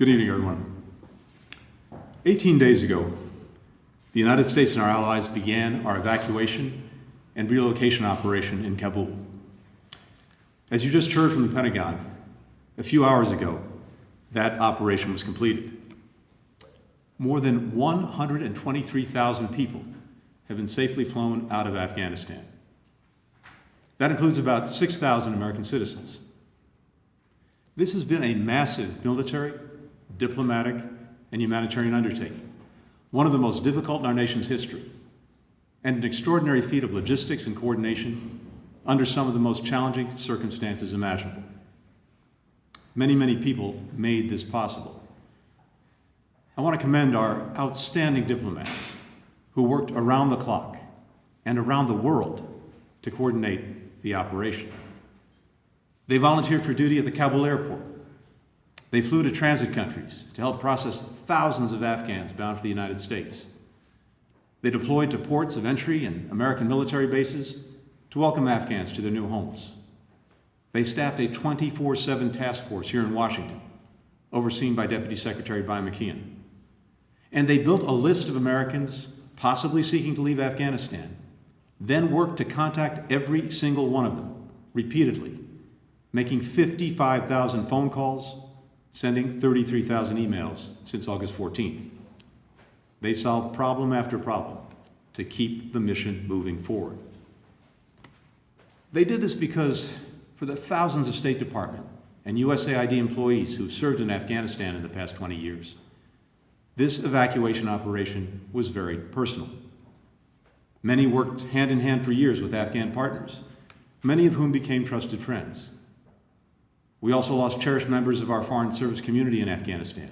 Good evening, everyone. 18 days ago, the United States and our allies began our evacuation and relocation operation in Kabul. As you just heard from the Pentagon, a few hours ago, that operation was completed. More than 123,000 people have been safely flown out of Afghanistan. That includes about 6,000 American citizens. This has been a massive military, diplomatic, and humanitarian undertaking, one of the most difficult in our nation's history, and an extraordinary feat of logistics and coordination under some of the most challenging circumstances imaginable. Many, many people made this possible. I want to commend our outstanding diplomats who worked around the clock and around the world to coordinate the operation. They volunteered for duty at the Kabul airport. They flew to transit countries to help process thousands of Afghans bound for the United States. They deployed to ports of entry and American military bases to welcome Afghans to their new homes. They staffed a 24/7 task force here in Washington, overseen by Deputy Secretary Brian McKeon. And they built a list of Americans possibly seeking to leave Afghanistan, then worked to contact every single one of them repeatedly, making 55,000 phone calls, sending 33,000 emails since August 14th. They solved problem after problem to keep the mission moving forward. They did this because for the thousands of State Department and USAID employees who've served in Afghanistan in the past 20 years, this evacuation operation was very personal. Many worked hand in hand for years with Afghan partners, many of whom became trusted friends. We also lost cherished members of our foreign service community in Afghanistan.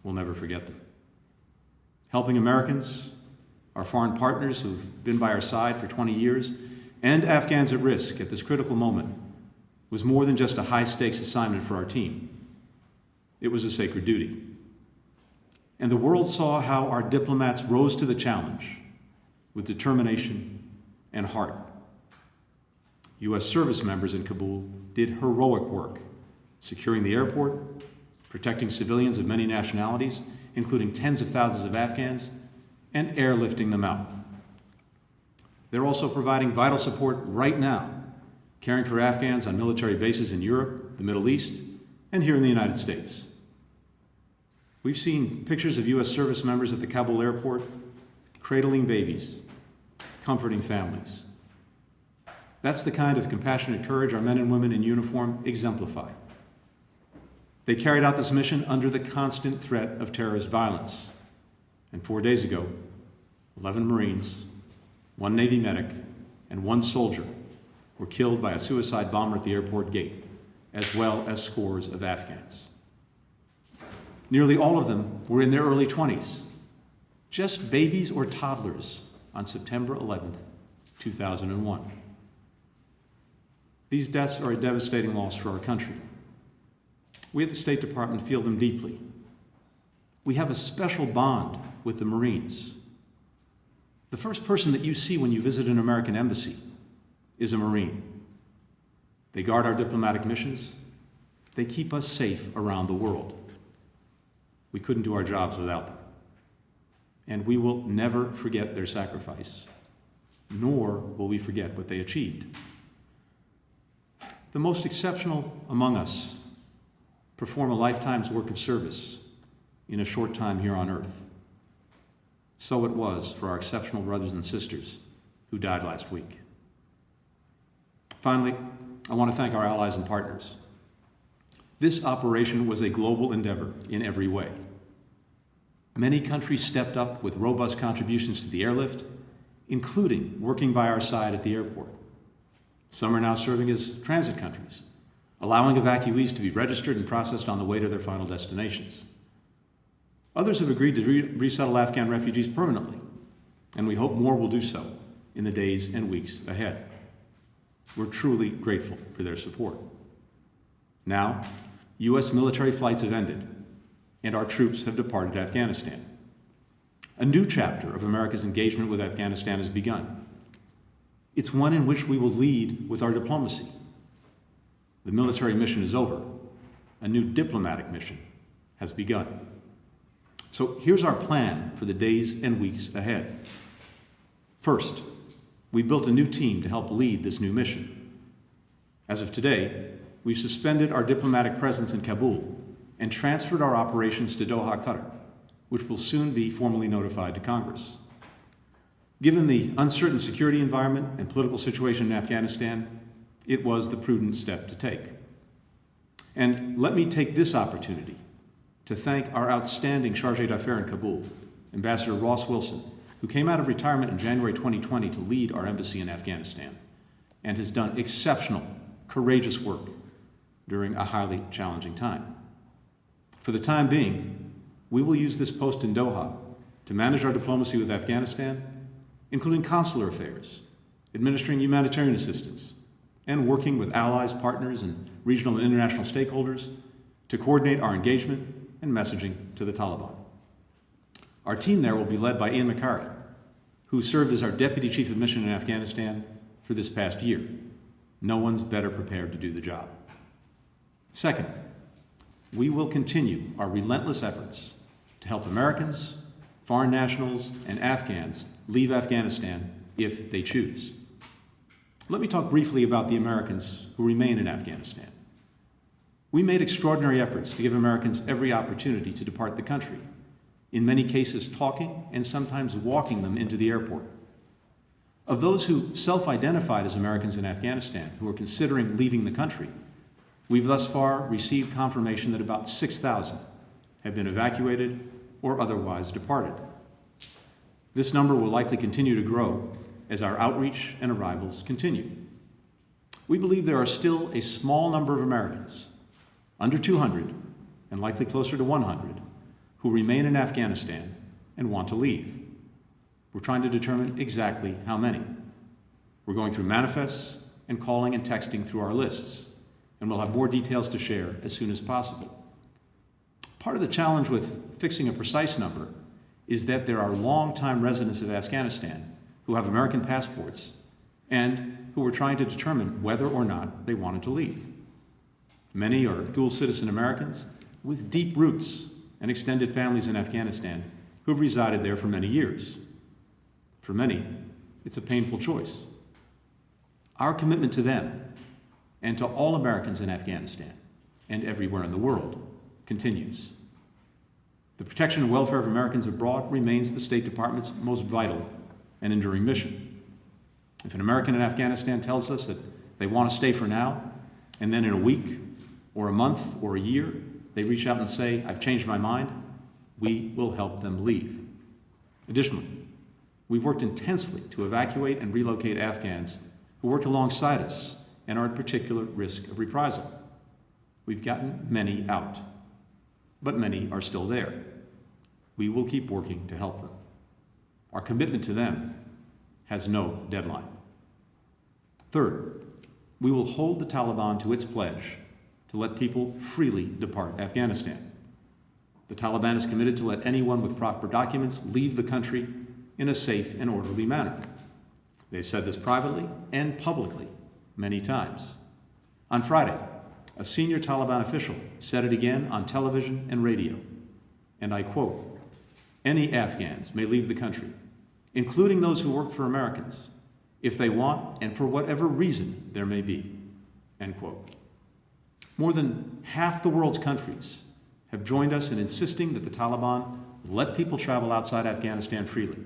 We'll never forget them. Helping Americans, our foreign partners who've been by our side for 20 years, and Afghans at risk at this critical moment was more than just a high-stakes assignment for our team. It was a sacred duty. And the world saw how our diplomats rose to the challenge with determination and heart. U.S. service members in Kabul did heroic work, securing the airport, protecting civilians of many nationalities, including tens of thousands of Afghans, and airlifting them out. They're also providing vital support right now, caring for Afghans on military bases in Europe, the Middle East, and here in the United States. We've seen pictures of U.S. service members at the Kabul airport cradling babies, comforting families. That's the kind of compassionate courage our men and women in uniform exemplify. They carried out this mission under the constant threat of terrorist violence. And 4 days ago, 11 Marines, 1 Navy medic, and 1 soldier were killed by a suicide bomber at the airport gate, as well as scores of Afghans. Nearly all of them were in their early 20s, just babies or toddlers on September 11th, 2001. These deaths are a devastating loss for our country. We at the State Department feel them deeply. We have a special bond with the Marines. The first person that you see when you visit an American embassy is a Marine. They guard our diplomatic missions. They keep us safe around the world. We couldn't do our jobs without them. And we will never forget their sacrifice, nor will we forget what they achieved. The most exceptional among us perform a lifetime's work of service in a short time here on earth. So it was for our exceptional brothers and sisters who died last week. Finally, I want to thank our allies and partners. This operation was a global endeavor in every way. Many countries stepped up with robust contributions to the airlift, including working by our side at the airport. Some are now serving as transit countries, allowing evacuees to be registered and processed on the way to their final destinations. Others have agreed to resettle Afghan refugees permanently, and we hope more will do so in the days and weeks ahead. We're truly grateful for their support. Now, U.S. military flights have ended, and our troops have departed Afghanistan. A new chapter of America's engagement with Afghanistan has begun. It's one in which we will lead with our diplomacy. The military mission is over. A new diplomatic mission has begun. So here's our plan for the days and weeks ahead. First, we built a new team to help lead this new mission. As of today, we've suspended our diplomatic presence in Kabul and transferred our operations to Doha, Qatar, which will soon be formally notified to Congress. Given the uncertain security environment and political situation in Afghanistan, it was the prudent step to take. And let me take this opportunity to thank our outstanding Chargé d'Affaires in Kabul, Ambassador Ross Wilson, who came out of retirement in January 2020 to lead our embassy in Afghanistan and has done exceptional, courageous work during a highly challenging time. For the time being, we will use this post in Doha to manage our diplomacy with Afghanistan, including consular affairs, administering humanitarian assistance, and working with allies, partners, and regional and international stakeholders to coordinate our engagement and messaging to the Taliban. Our team there will be led by Ian McCarry, who served as our Deputy Chief of Mission in Afghanistan for this past year. No one's better prepared to do the job. Second, we will continue our relentless efforts to help Americans, foreign nationals, and Afghans leave Afghanistan if they choose. Let me talk briefly about the Americans who remain in Afghanistan. We made extraordinary efforts to give Americans every opportunity to depart the country, in many cases talking and sometimes walking them into the airport. Of those who self-identified as Americans in Afghanistan who are considering leaving the country, we've thus far received confirmation that about 6,000 have been evacuated or otherwise departed. This number will likely continue to grow as our outreach and arrivals continue. We believe there are still a small number of Americans, under 200 and likely closer to 100, who remain in Afghanistan and want to leave. We're trying to determine exactly how many. We're going through manifests and calling and texting through our lists, and we'll have more details to share as soon as possible. Part of the challenge with fixing a precise number is that there are longtime residents of Afghanistan who have American passports and who are trying to determine whether or not they wanted to leave. Many are dual citizen Americans with deep roots and extended families in Afghanistan who have resided there for many years. For many, it's a painful choice. Our commitment to them and to all Americans in Afghanistan and everywhere in the world continues. The protection and welfare of Americans abroad remains the State Department's most vital and enduring mission. If an American in Afghanistan tells us that they want to stay for now, and then in a week or a month or a year, they reach out and say, "I've changed my mind," we will help them leave. Additionally, we've worked intensely to evacuate and relocate Afghans who worked alongside us and are at particular risk of reprisal. We've gotten many out, but many are still there. We will keep working to help them. Our commitment to them has no deadline. Third, we will hold the Taliban to its pledge to let people freely depart Afghanistan. The Taliban is committed to let anyone with proper documents leave the country in a safe and orderly manner. They've said this privately and publicly many times. On Friday, a senior Taliban official said it again on television and radio, and I quote, "Any Afghans may leave the country, including those who work for Americans, if they want and for whatever reason there may be," end quote. More than half the world's countries have joined us in insisting that the Taliban let people travel outside Afghanistan freely.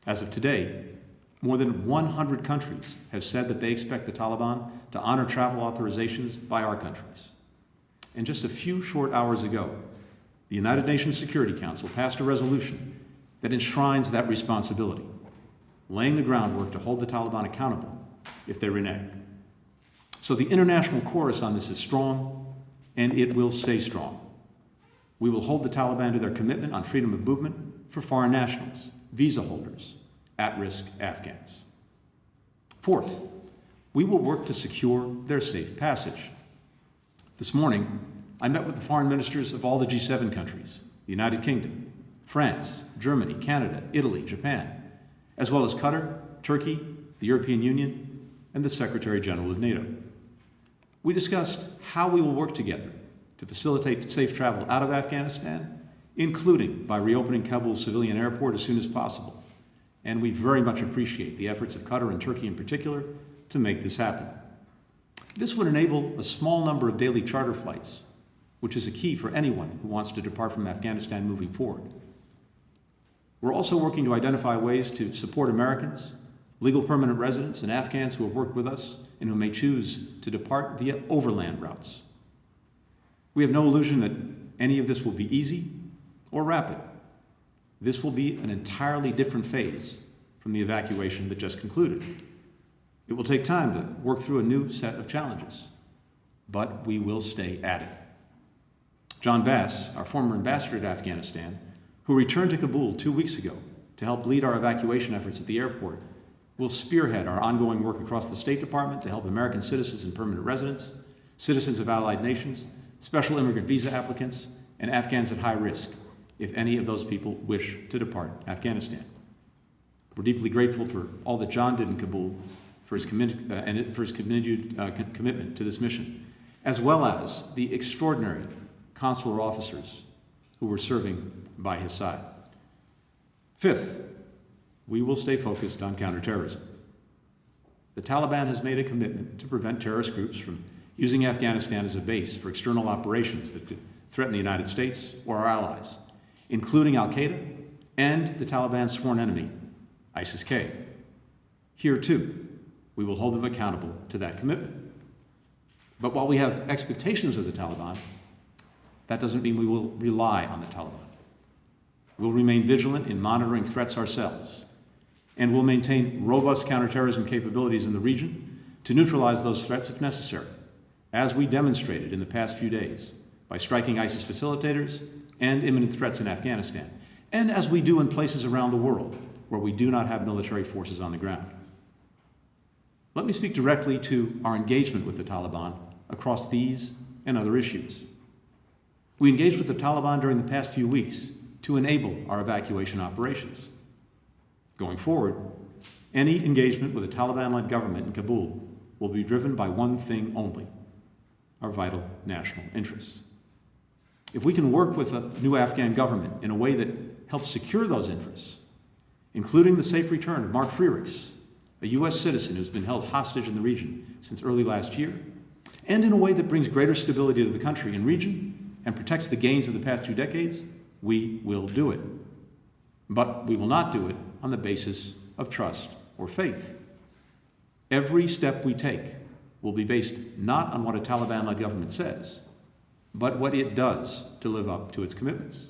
As of today, more than 100 countries have said that they expect the Taliban to honor travel authorizations by our countries. And just a few short hours ago, the United Nations Security Council passed a resolution that enshrines that responsibility, laying the groundwork to hold the Taliban accountable if they renege. So the international chorus on this is strong, and it will stay strong. We will hold the Taliban to their commitment on freedom of movement for foreign nationals, visa holders, at-risk Afghans. Fourth, we will work to secure their safe passage. This morning, I met with the foreign ministers of all the G7 countries, the United Kingdom, France, Germany, Canada, Italy, Japan, as well as Qatar, Turkey, the European Union, and the Secretary General of NATO. We discussed how we will work together to facilitate safe travel out of Afghanistan, including by reopening Kabul's civilian airport as soon as possible. And we very much appreciate the efforts of Qatar and Turkey in particular to make this happen. This would enable a small number of daily charter flights, which is a key for anyone who wants to depart from Afghanistan moving forward. We're also working to identify ways to support Americans, legal permanent residents, and Afghans who have worked with us and who may choose to depart via overland routes. We have no illusion that any of this will be easy or rapid. This will be an entirely different phase from the evacuation that just concluded. It will take time to work through a new set of challenges, but we will stay at it. John Bass, our former ambassador to Afghanistan, who returned to Kabul 2 weeks ago to help lead our evacuation efforts at the airport, will spearhead our ongoing work across the State Department to help American citizens and permanent residents, citizens of allied nations, special immigrant visa applicants, and Afghans at high risk, if any of those people wish to depart Afghanistan. We're deeply grateful for all that John did in Kabul, for his continued commitment to this mission, as well as the extraordinary consular officers who were serving by his side. Fifth, we will stay focused on counterterrorism. The Taliban has made a commitment to prevent terrorist groups from using Afghanistan as a base for external operations that could threaten the United States or our allies, including al-Qaeda and the Taliban's sworn enemy, ISIS-K. Here, too, we will hold them accountable to that commitment. But while we have expectations of the Taliban, that doesn't mean we will rely on the Taliban. We'll remain vigilant in monitoring threats ourselves, and we'll maintain robust counterterrorism capabilities in the region to neutralize those threats if necessary, as we demonstrated in the past few days by striking ISIS facilitators and imminent threats in Afghanistan, and as we do in places around the world where we do not have military forces on the ground. Let me speak directly to our engagement with the Taliban across these and other issues. We engaged with the Taliban during the past few weeks to enable our evacuation operations. Going forward, any engagement with a Taliban-led government in Kabul will be driven by one thing only: our vital national interests. If we can work with a new Afghan government in a way that helps secure those interests, including the safe return of Mark Frerichs, a U.S. citizen who's been held hostage in the region since early last year, and in a way that brings greater stability to the country and region and protects the gains of the past 2 decades, we will do it. But we will not do it on the basis of trust or faith. Every step we take will be based not on what a Taliban-led government says, but what it does to live up to its commitments.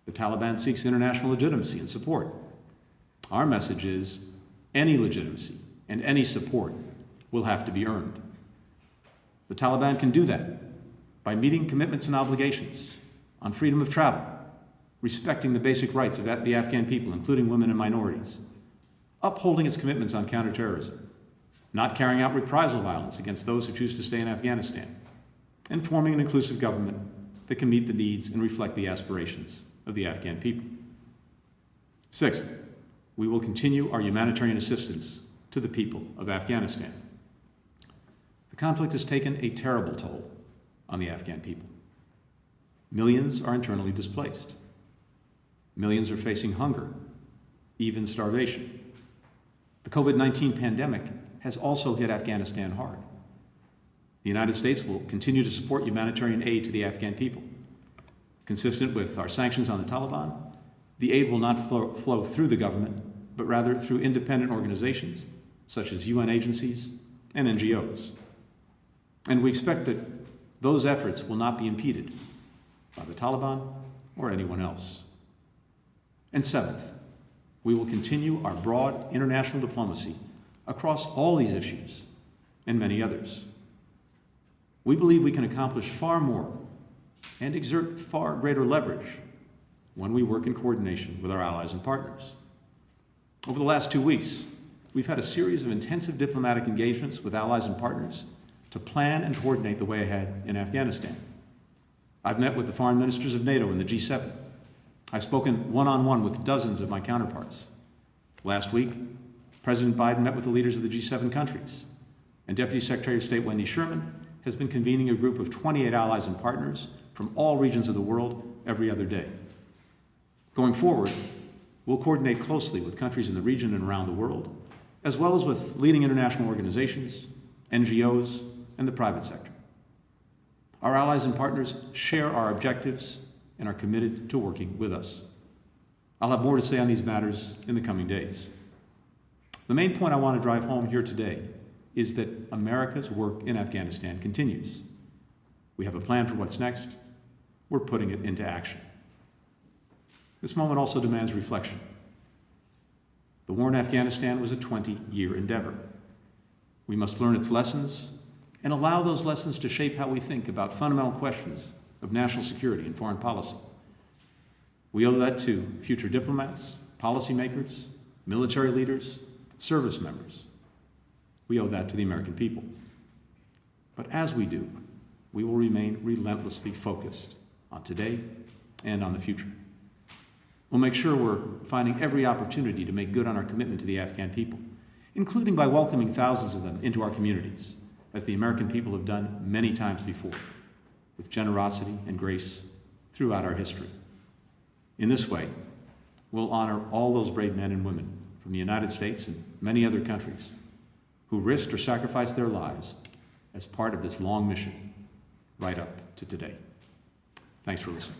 The Taliban seeks international legitimacy and support. Our message is any legitimacy and any support will have to be earned. The Taliban can do that by meeting commitments and obligations on freedom of travel, respecting the basic rights of the Afghan people, including women and minorities, upholding its commitments on counterterrorism, not carrying out reprisal violence against those who choose to stay in Afghanistan, and forming an inclusive government that can meet the needs and reflect the aspirations of the Afghan people. Sixth, we will continue our humanitarian assistance to the people of Afghanistan. The conflict has taken a terrible toll on the Afghan people. Millions are internally displaced. Millions are facing hunger, even starvation. The COVID-19 pandemic has also hit Afghanistan hard. The United States will continue to support humanitarian aid to the Afghan people. Consistent with our sanctions on the Taliban, the aid will not flow through the government, but rather through independent organizations such as UN agencies and NGOs. And we expect that those efforts will not be impeded by the Taliban or anyone else. And seventh, we will continue our broad international diplomacy across all these issues and many others. We believe we can accomplish far more and exert far greater leverage when we work in coordination with our allies and partners. Over the last 2 weeks, we've had a series of intensive diplomatic engagements with allies and partners to plan and coordinate the way ahead in Afghanistan. I've met with the foreign ministers of NATO and the G7. I've spoken one-on-one with dozens of my counterparts. Last week, President Biden met with the leaders of the G7 countries, and Deputy Secretary of State Wendy Sherman has been convening a group of 28 allies and partners from all regions of the world every other day. Going forward, we'll coordinate closely with countries in the region and around the world, as well as with leading international organizations, NGOs, and the private sector. Our allies and partners share our objectives and are committed to working with us. I'll have more to say on these matters in the coming days. The main point I want to drive home here today is that America's work in Afghanistan continues. We have a plan for what's next. We're putting it into action. This moment also demands reflection. The war in Afghanistan was a 20-year endeavor. We must learn its lessons and allow those lessons to shape how we think about fundamental questions of national security and foreign policy. We owe that to future diplomats, policymakers, military leaders, service members. We owe that to the American people. But as we do, we will remain relentlessly focused on today and on the future. We'll make sure we're finding every opportunity to make good on our commitment to the Afghan people, including by welcoming thousands of them into our communities, as the American people have done many times before, with generosity and grace throughout our history. In this way, we'll honor all those brave men and women from the United States and many other countries who risked or sacrificed their lives as part of this long mission right up to today. Thanks for listening.